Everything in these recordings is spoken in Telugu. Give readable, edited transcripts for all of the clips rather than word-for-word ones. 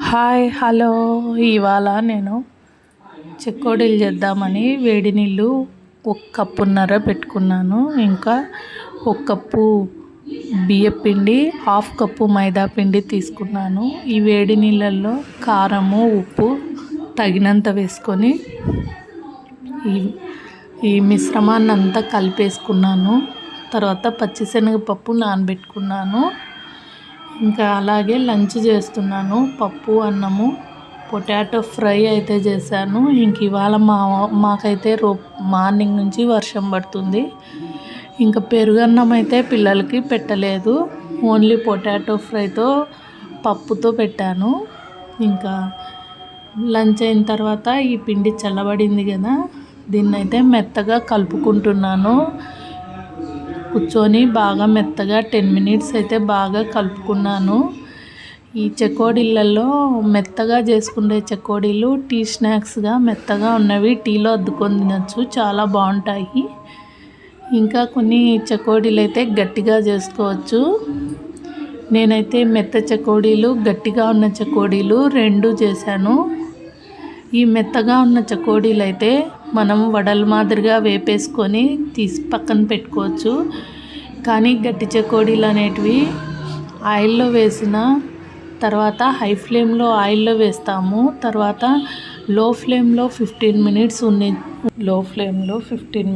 హాయ్ హలో ఇవాళ నేను చెకోడీలు చేద్దామని వేడి నీళ్ళు 1.5 కప్పున్నర పెట్టుకున్నాను. ఇంకా 1 కప్పు బియ్యపిండి, 1/2 కప్పు మైదా పిండి తీసుకున్నాను. ఈ వేడి నీళ్ళల్లో కారము, ఉప్పు తగినంత వేసుకొని ఈ మిశ్రమాన్ని అంతా కలిపేసుకున్నాను. తర్వాత పచ్చిశనగపప్పు నానబెట్టుకున్నాను. ఇంకా అలాగే లంచ్ చేస్తున్నాను. పప్పు, అన్నము, పొటాటో ఫ్రై అయితే చేశాను. ఇంక ఇవాళ మాకైతే మార్నింగ్ నుంచి వర్షం పడుతుంది. ఇంకా పెరుగన్నం అయితే పిల్లలకి పెట్టలేదు. ఓన్లీ పొటాటో ఫ్రైతో పప్పుతో పెట్టాను. ఇంకా లంచ్ అయిన తర్వాత ఈ పిండి చల్లబడింది కదా, దీన్నైతే మెత్తగా కలుపుకుంటున్నాను. కూర్చొని బాగా మెత్తగా 10 మినిట్స్ అయితే బాగా కలుపుకున్నాను. ఈ చెకోడీలలో మెత్తగా చేసుకునే చెకోడీలు టీ స్నాక్స్గా మెత్తగా ఉన్నవి టీలో అద్దుకొని తినచ్చు, చాలా బాగుంటాయి. ఇంకా కొన్ని చెకోడీలు అయితే గట్టిగా చేసుకోవచ్చు. నేనైతే మెత్త చెకోడీలు, గట్టిగా ఉన్న చెకోడీలు 2 చేశాను. ఈ మెత్తగా ఉన్న చెకోడీలు అయితే మనం వడల మాదిరిగా వేపేసుకొని తీసి పక్కన పెట్టుకోవచ్చు. కానీ గట్టి చెకోడీలు అనేటివి ఆయిల్లో వేసిన తర్వాత హై ఫ్లేమ్లో ఆయిల్లో వేస్తాము. తర్వాత లో ఫ్లేమ్లో 15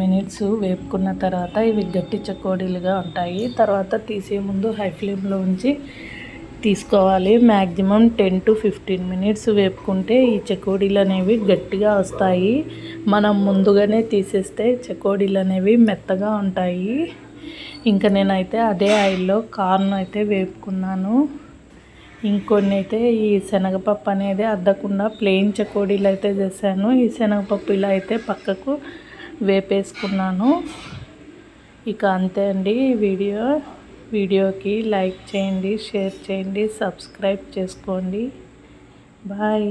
మినిట్స్ వేపుకున్న తర్వాత ఇవి గట్టి చెకోడీలుగా ఉంటాయి. తర్వాత తీసే ముందు హై ఫ్లేమ్లో ఉంచి తీసుకోవాలి. మ్యాక్సిమం 10 to 15 మినిట్స్ వేపుకుంటే ఈ చెకోడీలు అనేవి గట్టిగా వస్తాయి. మనం ముందుగానే తీసేస్తే చెకోడీలు అనేవి మెత్తగా ఉంటాయి. ఇంకా నేనైతే అదే ఆయిల్లో కార్న్ అయితే వేపుకున్నాను. ఇంకొన్ని అయితే ఈ శనగపప్పు అనేది అద్దకుండా ప్లెయిన్ చెకోడీలు అయితే చేశాను. ఈ శనగపప్పు ఇలా అయితే పక్కకు వేపేసుకున్నాను. ఇక అంతే అండి. వీడియోకి లైక్ చేయండి, షేర్ చేయండి, సబ్స్క్రైబ్ చేసుకోండి. బాయ్.